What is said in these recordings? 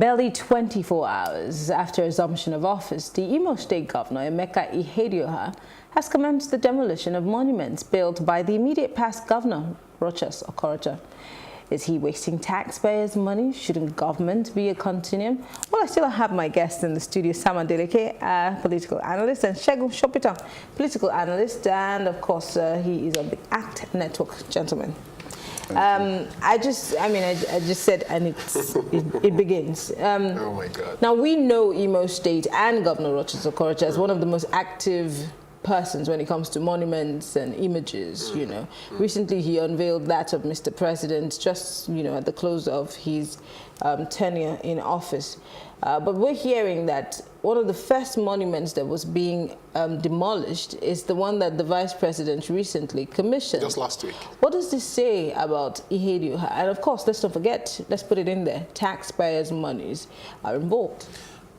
Barely 24 hours after assumption of office, the Imo State Governor, Emeka Ihedioha, has commenced the demolition of monuments built by the immediate past governor, Rochas Okorocha. Is he wasting taxpayers' money? Shouldn't government be a continuum? Well, I still have my guest in the studio, Sama Deleke, political analyst, and Shegun Shopita, political analyst, and of course, he is on the ACT network, gentlemen. I just said, and it begins. Oh my God. Now, we know Imo State and Governor Rochas Okorocha as one of the most active persons when it comes to monuments and images, you know. Recently, he unveiled that of Mr. President just, you know, at the close of his tenure in office. But we're hearing that one of the first monuments that was being demolished is the one that the Vice President recently commissioned. Just last week. What does this say about Ihedioha? And of course, let's not forget, let's put it in there, taxpayers' monies are involved.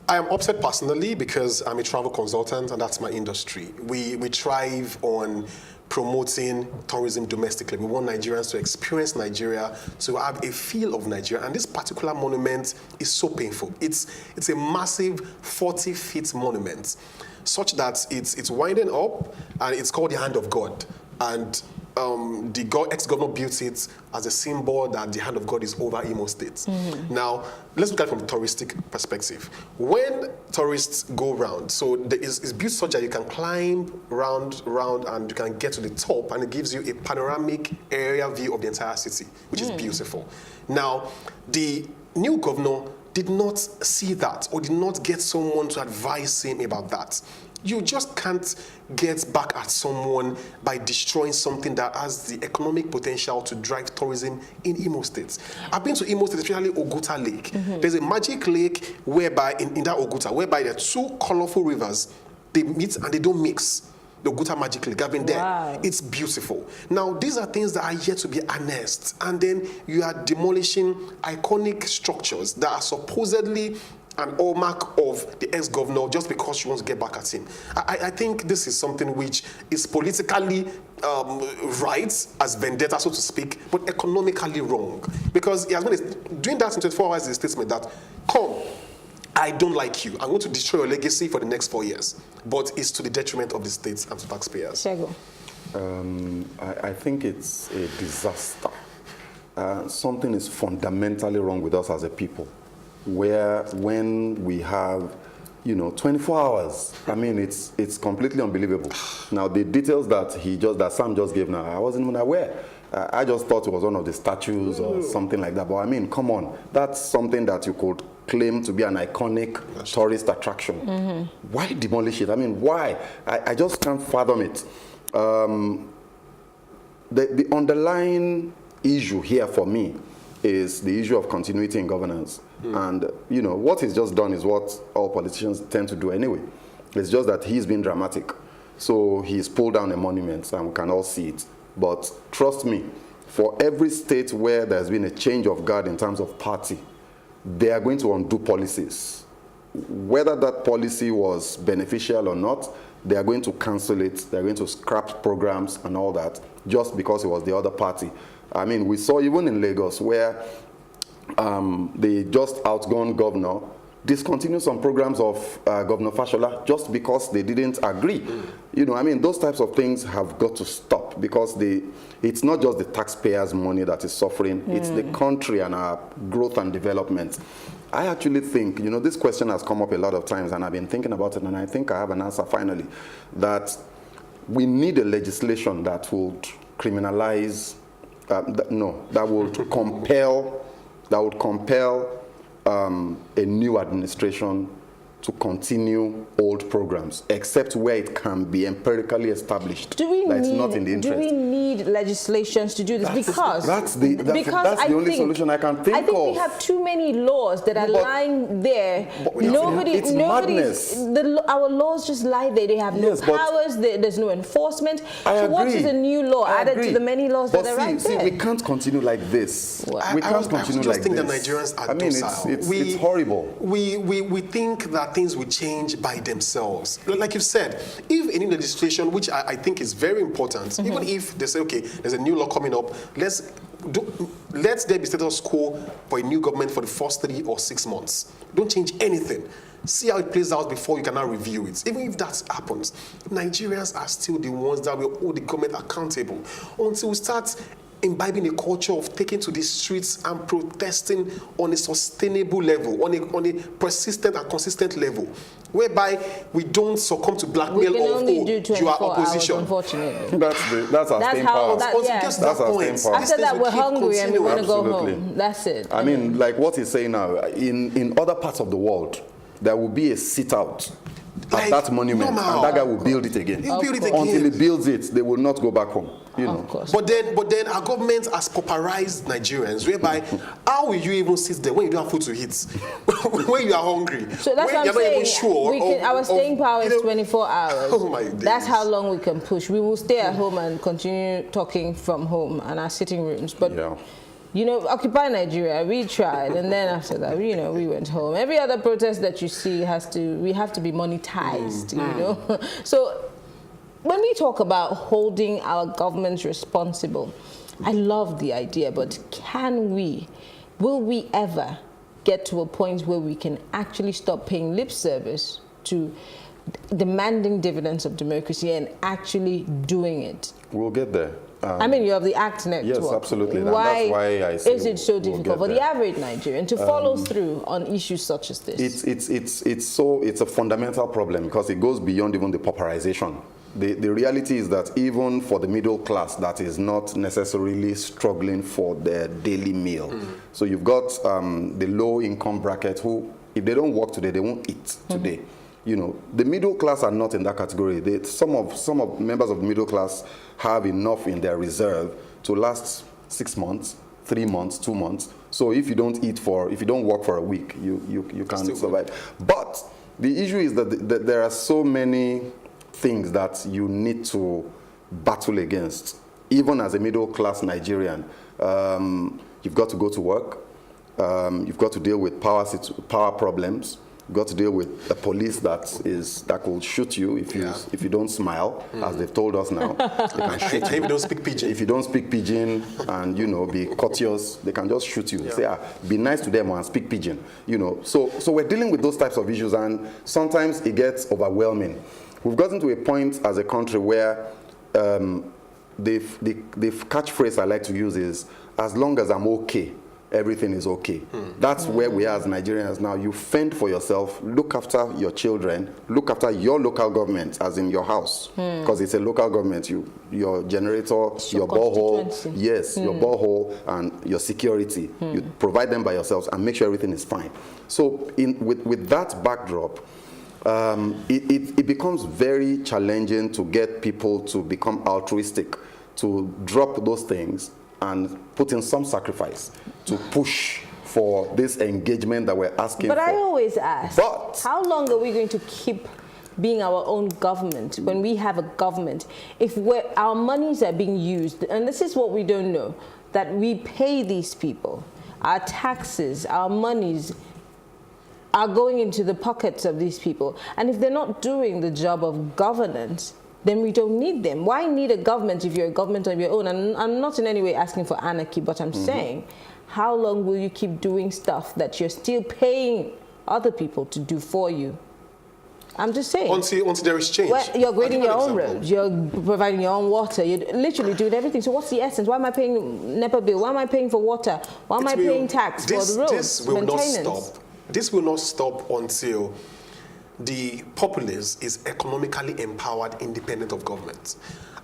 I am upset personally because I'm a travel consultant and that's my industry. We thrive on promoting tourism domestically. We want Nigerians to experience Nigeria, to have a feel of Nigeria. And this particular monument is so painful. It's a massive 40-feet monument, such that it's winding up, and it's called the Hand of God. And the ex-governor built it as a symbol that the hand of God is over Imo State. Now, let's look at it from a touristic perspective. When tourists go round, so it's built such that you can climb round, and you can get to the top, and it gives you a panoramic area view of the entire city, which is beautiful. Now, the new governor did not see that, or did not get someone to advise him about that. You just can't get back at someone by destroying something that has the economic potential to drive tourism in Imo State. I've been to Imo State, especially Oguta Lake. There's a magic lake whereby, in that Oguta, whereby there are two colorful rivers, they meet and they don't mix. The Oguta Magic Lake, I've been there. Wow. It's beautiful. Now, these are things that are yet to be harnessed. And then you are demolishing iconic structures that are supposedly an hallmark of the ex-governor just because she wants to get back at him. I think this is something which is politically right, as vendetta, so to speak, but economically wrong. Because he has been doing that in 24 hours is a statement that, come, I don't like you. I'm going to destroy your legacy for the next 4 years. But it's to the detriment of the states and to taxpayers. I think it's a disaster. Something is fundamentally wrong with us as a people, where when we have, 24 hours, I mean, it's completely unbelievable. Now, the details that Sam just gave now, I wasn't even aware. I just thought it was one of the statues or something like that. But I mean, come on, that's something that you could claim to be an iconic tourist attraction. Why demolish it? I mean, why? I just can't fathom it. The underlying issue here for me is the issue of continuity in governance. And, what he's just done is what all politicians tend to do anyway. It's just that he's been dramatic. So he's pulled down a monument and we can all see it. But trust me, for every state where there's been a change of guard in terms of party, they are going to undo policies. Whether that policy was beneficial or not, they are going to cancel it. They're going to scrap programs and all that just because it was the other party. I mean, we saw even in Lagos where the just outgone governor discontinued some programs of Governor Fashola just because they didn't agree. I mean, those types of things have got to stop because it's not just the taxpayers' money that is suffering, it's the country and our growth and development. I actually think, this question has come up a lot of times and I've been thinking about it and I think I have an answer finally, that we need a legislation that would criminalize, that would compel a new administration to continue old programs, except where it can be empirically established that it's not in the interest. Do we need legislations to do this? That's the only solution I can think of. I think we have too many laws that are lying there. It's madness. Our laws just lie there. They have no powers. There's no enforcement. So what is a new law added to the many laws that are right there? See, we can't continue like this. We can't continue like this. I think that Nigerians are docile. It's horrible. We think that things will change by themselves. Like you said, if any legislation, which I think is very important, even if they say, okay, there's a new law coming up, let's let there be status quo for a new government for the first 3 or 6 months. Don't change anything. See how it plays out before you can now review it. Even if that happens, Nigerians are still the ones that will hold the government accountable until we start imbibing a culture of taking to the streets and protesting on a sustainable level, on a persistent and consistent level, whereby we don't succumb to blackmail of, you are opposition. Hours, unfortunately. That's our staying power. That's our staying power. After that, we're hungry and we want to go home. That's it. I mean, like what he's saying now, in other parts of the world, there will be a sit-out at that monument, and that guy will build it again. He'll build it again. Until he builds it, they will not go back home. You know. Of course. But then our government has pauperized Nigerians, whereby how will you even sit there when you don't have food to eat, when you are hungry? So that's when what I'm saying. Even sure Our staying power is 24 hours. Oh my days. That's how long we can push. We will stay at home and continue talking from home and our sitting rooms. But you know, Occupy Nigeria, we tried, and then after that, you know, we went home. Every other protest that you see we have to be monetized, you know. So when we talk about holding our governments responsible, I love the idea, but will we ever get to a point where we can actually stop paying lip service to demanding dividends of democracy and actually doing it? We'll get there. I mean, you have the ACT network. Yes, absolutely. That's why I say is it so difficult for the average Nigerian to follow through on issues such as this? It's a fundamental problem because it goes beyond even the pauperization. The reality is that even for the middle class that is not necessarily struggling for their daily meal. So you've got the low income bracket who, if they don't work today, they won't eat today. You know, the middle class are not in that category. Some of members of the middle class have enough in their reserve to last 6 months, 3 months, 2 months. So if you don't work for a week, you can't survive. But the issue is that there are so many things that you need to battle against. Even as a middle class Nigerian, you've got to go to work. You've got to deal with power problems. You've got to deal with a police that will shoot you if you don't smile, as they've told us now. They can shoot you. If you don't speak pidgin. If you don't speak pidgin and be courteous, they can just shoot you. Say, be nice to them and speak pidgin. So we're dealing with those types of issues, and sometimes it gets overwhelming. We've gotten to a point as a country where the catchphrase I like to use is, as long as I'm okay, everything is okay. That's where we are as Nigerians now. You fend for yourself, look after your children, look after your local government, as in your house, because it's a local government. Your generator, your borehole, your borehole, and your security. You provide them by yourselves and make sure everything is fine. So with that backdrop, it becomes very challenging to get people to become altruistic, to drop those things and put in some sacrifice to push for this engagement that we're asking for. But I always ask, how long are we going to keep being our own government when we have a government? If our monies are being used, and this is what we don't know, that we pay these people, our taxes, our monies are going into the pockets of these people. And if they're not doing the job of governance, then we don't need them. Why need a government if you're a government of your own? And I'm not in any way asking for anarchy, but I'm saying, how long will you keep doing stuff that you're still paying other people to do for you? I'm just saying. Until there is change. Well, you're grading your own roads, you're providing your own water, you're literally doing everything. So what's the essence? Why am I paying NEPA bill? Why am I paying for water? Why am I paying tax for the roads? This will not stop. This will not stop until the populace is economically empowered, independent of government.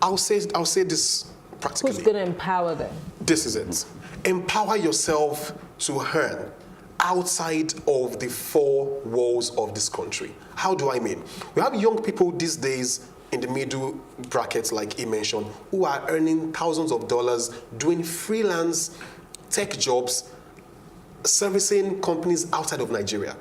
I'll say this practically. Who's going to empower them? This is it. Empower yourself to earn outside of the four walls of this country. How do I mean? We have young people these days in the middle brackets, like he mentioned, who are earning thousands of dollars doing freelance tech jobs, servicing companies outside of Nigeria.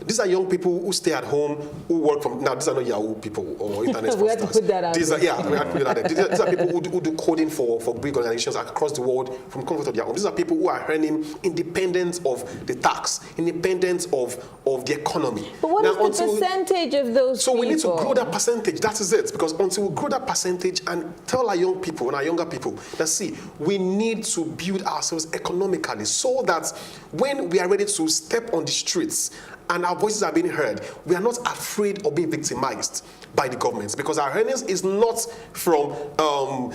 These are young people who stay at home, who work from, now these are not Yahoo people or internet We have to fraudsters. put that out These there. are, yeah, we have to put that out there. These are people who do coding for big organizations across the world from comfort of their home. These are people who are earning independent of the tax, independent of the economy. But what is the percentage of those So people? we need to grow that percentage. That is it. Because until we grow that percentage and tell our young people and our younger people that, see, we need to build ourselves economically so that when we are ready to step on the streets and our voices are being heard, we are not afraid of being victimized by the government, because our earnings is not from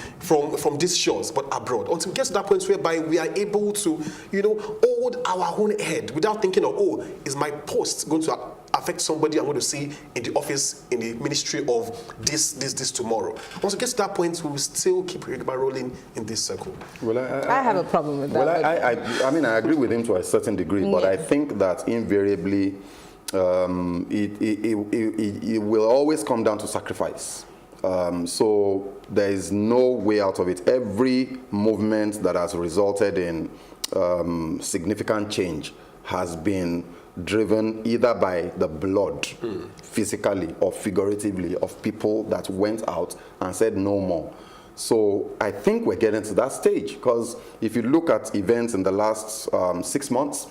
these shores but abroad. Until we get to that point whereby we are able to, hold our own head without thinking of, oh, is my post going to affect somebody I'm going to see in the office, in the ministry of this tomorrow. Once we get to that point, we will still keep rolling in this circle. Well, I have a problem with that. Well, I mean, I agree with him to a certain degree, but I think that invariably it will always come down to sacrifice. So there is no way out of it. Every movement that has resulted in significant change has been driven either by the blood, physically or figuratively, of people that went out and said no more. So I think we're getting to that stage, because if you look at events in the last 6 months,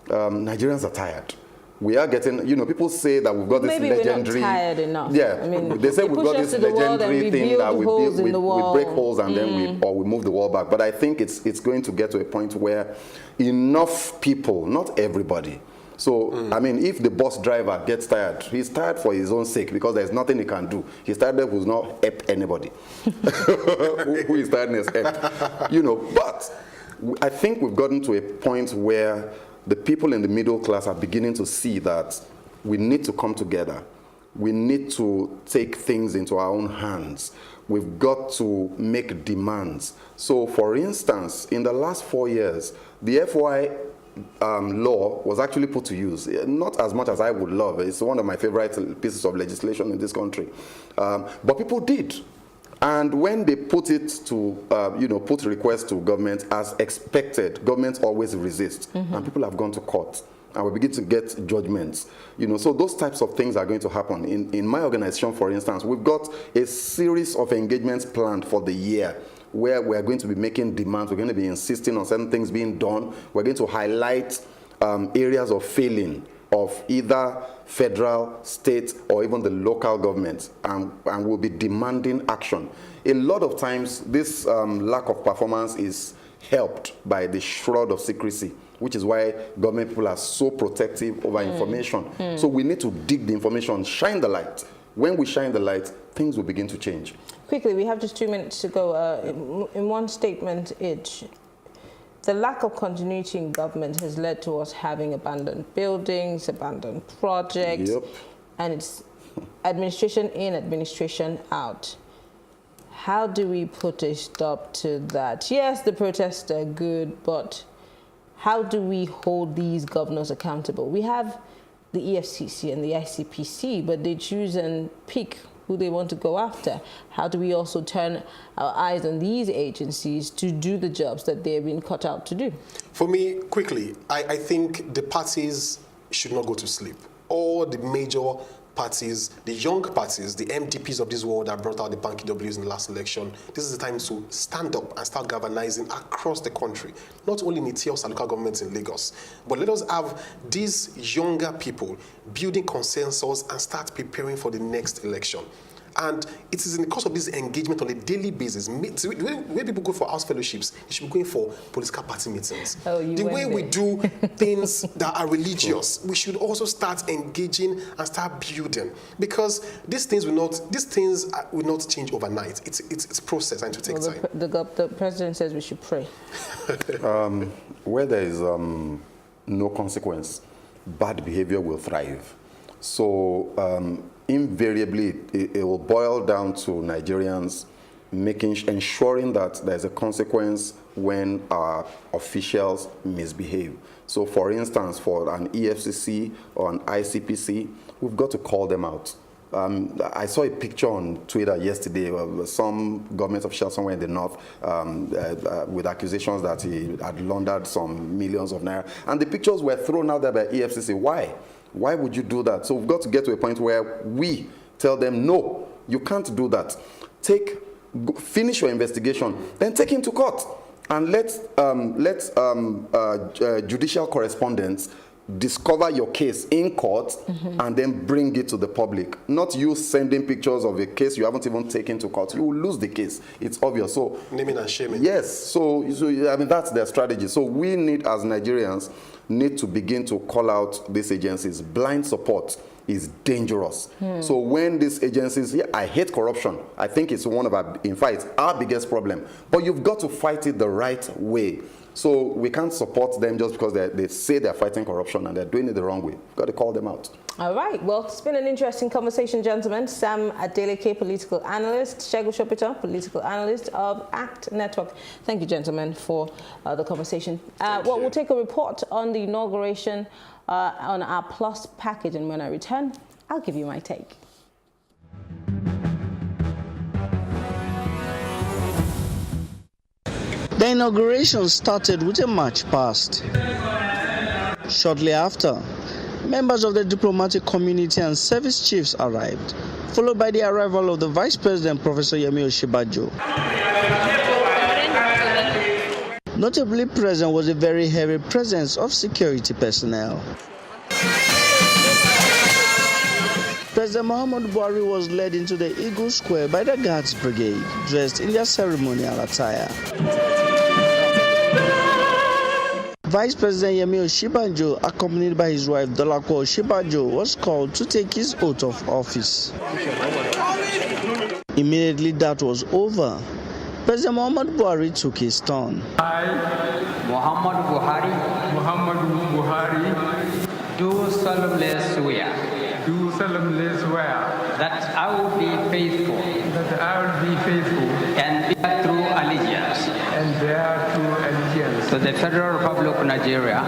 Nigerians are tired. We are getting, people say that we've got this legendary... Maybe we're not tired enough. Yeah, I mean, they say we've got this legendary thing that we break holes and then we move the wall back. But I think it's going to get to a point where enough people, not everybody. So, I mean, if the bus driver gets tired, he's tired for his own sake, because there's nothing he can do. He's tired of who's not help anybody. who is tiredness help? But I think we've gotten to a point where the people in the middle class are beginning to see that we need to come together. We need to take things into our own hands. We've got to make demands. So, for instance, in the last 4 years, the FY law was actually put to use. Not as much as I would love. It's one of my favorite pieces of legislation in this country. But people did. And when they put it to, put requests to government as expected, government always resists. And people have gone to court. And we begin to get judgments. So those types of things are going to happen. In my organization, for instance, we've got a series of engagements planned for the year, where we're going to be making demands. We're going to be insisting on certain things being done. We're going to highlight areas of failing of either federal, state, or even the local government, and we'll be demanding action. A lot of times, this lack of performance is helped by the shroud of secrecy, which is why government people are so protective over information. So we need to dig the information, shine the light. When we shine the light, things will begin to change. Quickly, we have just 2 minutes to go. In one statement each, the lack of continuity in government has led to us having abandoned buildings, abandoned projects, and it's administration in, administration out. How do we put a stop to that? Yes, the protests are good, but how do we hold these governors accountable? We have the EFCC and the ICPC, but they choose and pick who they want to go after. How do we also turn our eyes on these agencies to do the jobs that they've been cut out to do? For me, quickly, I think the parties should not go to sleep. All the major parties, the young parties, the MDPs of this world that brought out the Banky Ws in the last election, this is the time to stand up and start galvanizing across the country, not only in Etios and local governments in Lagos, but let us have these younger people building consensus and start preparing for the next election. And it is in the course of this engagement on a daily basis. When people go for house fellowships, they should be going for political party meetings. The way we do things that are religious, we should also start engaging and start building. Because these things will not change overnight. It's a process and to take time. The president says we should pray. Where there is no consequence, bad behavior will thrive. So invariably, it will boil down to Nigerians ensuring that there's a consequence when our officials misbehave. So, for instance, for an EFCC or an ICPC, we've got to call them out. I saw a picture on Twitter yesterday of some government official somewhere in the north with accusations that he had laundered some millions of naira. And the pictures were thrown out there by EFCC. Why? Why would you do that? So we've got to get to a point where we tell them, no, you can't do that. Finish your investigation, then take him to court, and let judicial correspondents discover your case in court and then bring it to the public. Not you sending pictures of a case you haven't even taken to court. You will lose the case. It's obvious. So naming and shaming. Yes. So I mean, that's their strategy. So we need, as Nigerians, need to begin to call out these agencies. Blind support is dangerous. So when these agencies, I hate corruption. I think it's one of our, in fact, it's our biggest problem. But you've got to fight it the right way. So we can't support them just because they say they're fighting corruption and they're doing it the wrong way. We've got to call them out. All right. Well, it's been an interesting conversation, gentlemen. Sam Adeleke, political analyst, Segun Shopita, political analyst of ACT Network. Thank you, gentlemen, for the conversation. Well, we'll take a report on the inauguration on our Plus package, and when I return, I'll give you my take. The inauguration started with a march past. Shortly after, members of the diplomatic community and service chiefs arrived, followed by the arrival of the Vice President, Professor Yemi Osinbajo. Notably present was a very heavy presence of security personnel. President Muhammadu Buhari was led into the Eagle Square by the Guards Brigade, dressed in their ceremonial attire. Vice President Yemi Osinbajo, accompanied by his wife Dolapo Osinbajo, was called to take his oath of office. Immediately that was over, President Muhammadu Buhari took his turn. I, Muhammadu Buhari, do solemnly swear that I will be faithful and bear true allegiance to the Federal Republic of Nigeria,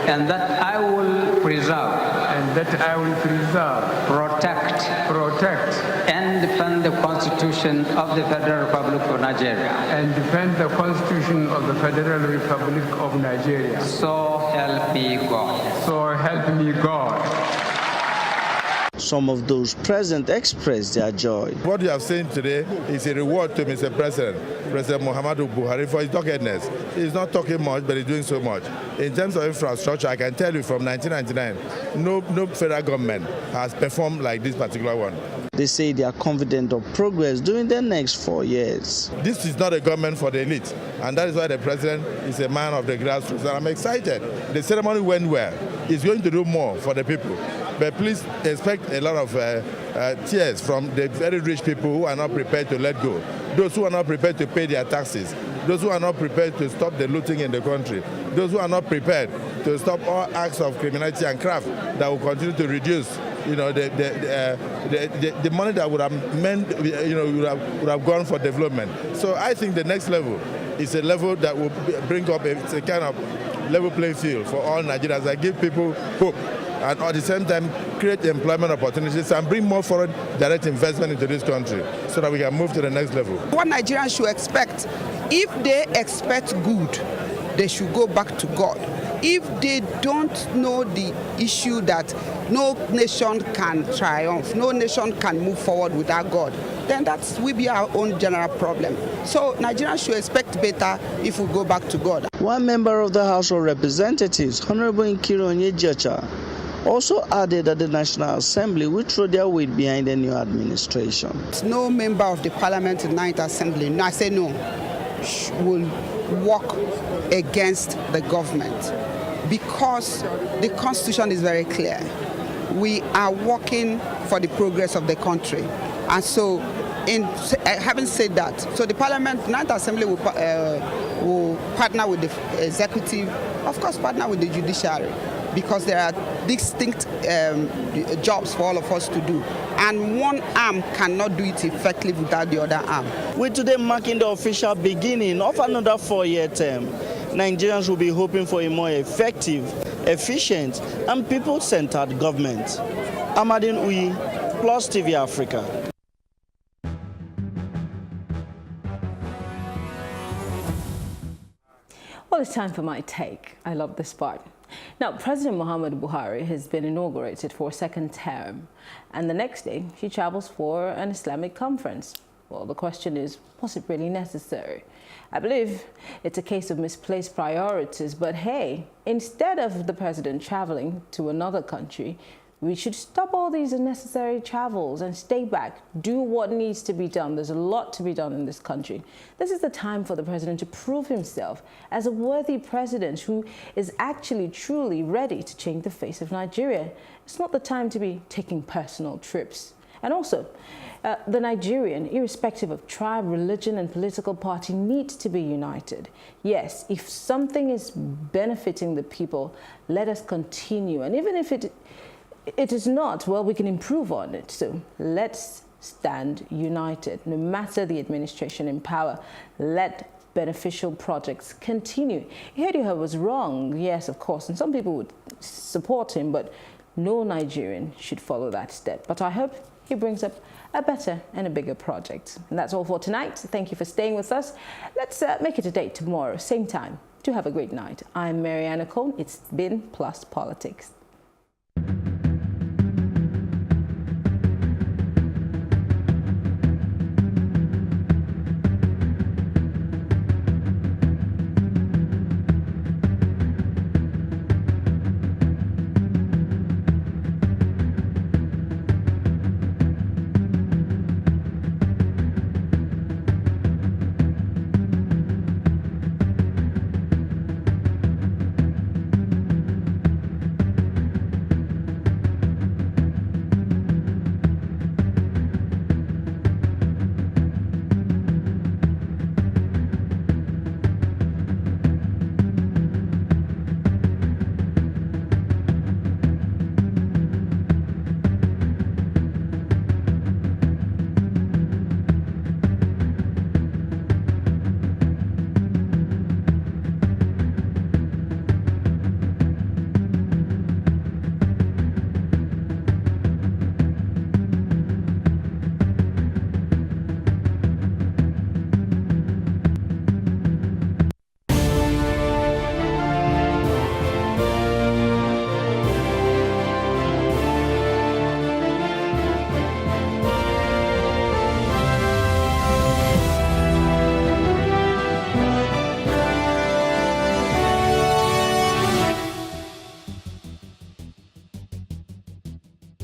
and that I will preserve, protect, and defend the Constitution of the Federal Republic of Nigeria. So help me God. Some of those present expressed their joy. What you have seen today is a reward to Mr. President Muhammadu Buhari, for his doggedness. He's not talking much, but he's doing so much. In terms of infrastructure, I can tell you from 1999, no federal government has performed like this particular one. They say they are confident of progress during the next 4 years. This is not a government for the elite, and that is why the president is a man of the grassroots. And I'm excited. The ceremony went well. He's going to do more for the people. But please expect a lot of tears from the very rich people who are not prepared to let go. Those who are not prepared to pay their taxes. Those who are not prepared to stop the looting in the country. Those who are not prepared to stop all acts of criminality and craft that will continue to reduce, the money that would have meant, would have gone for development. So I think the next level is a level that will bring up a kind of level playing field for all Nigerians that give people hope, and at the same time create employment opportunities and bring more foreign direct investment into this country so that we can move to the next level. What Nigerians should expect, if they expect good, they should go back to God. If they don't know the issue that no nation can triumph, no nation can move forward without God, then that will be our own general problem. So Nigerians should expect better if we go back to God. One member of the House of Representatives, Honorable Nkiru Onyejecha, also added that the National Assembly will throw their weight behind the new administration. No member of the Parliament in the Ninth Assembly, I say no, will work against the government, because the Constitution is very clear. We are working for the progress of the country. And so, having said that, so the Parliament, Ninth Assembly will partner with the executive, of course partner with the judiciary, because there are distinct jobs for all of us to do. And one arm cannot do it effectively without the other arm. With today marking the official beginning of another 4-year term, Nigerians will be hoping for a more effective, efficient, and people-centered government. Amadine Uyi, Plus TV Africa. Well, it's time for my take. I love this part. Now, President Muhammadu Buhari has been inaugurated for a second term, and the next day she travels for an Islamic conference. Well, the question is, was it really necessary? I believe it's a case of misplaced priorities, but hey, instead of the president traveling to another country, we should stop all these unnecessary travels and stay back, do what needs to be done. There's a lot to be done in this country. This is the time for the president to prove himself as a worthy president who is actually truly ready to change the face of Nigeria. It's not the time to be taking personal trips. And also, the Nigerian, irrespective of tribe, religion, and political party, needs to be united. Yes, if something is benefiting the people, let us continue. And even if it is not, well, we can improve on it. So let's stand united. No matter the administration in power, let beneficial projects continue. Ihedioha was wrong, yes, of course, and some people would support him, but no Nigerian should follow that step. But I hope he brings up a better and a bigger project. And that's all for tonight. Thank you for staying with us. Let's make it a date tomorrow, same time. Do have a great night. I'm Mariana Cole. It's been Plus Politics.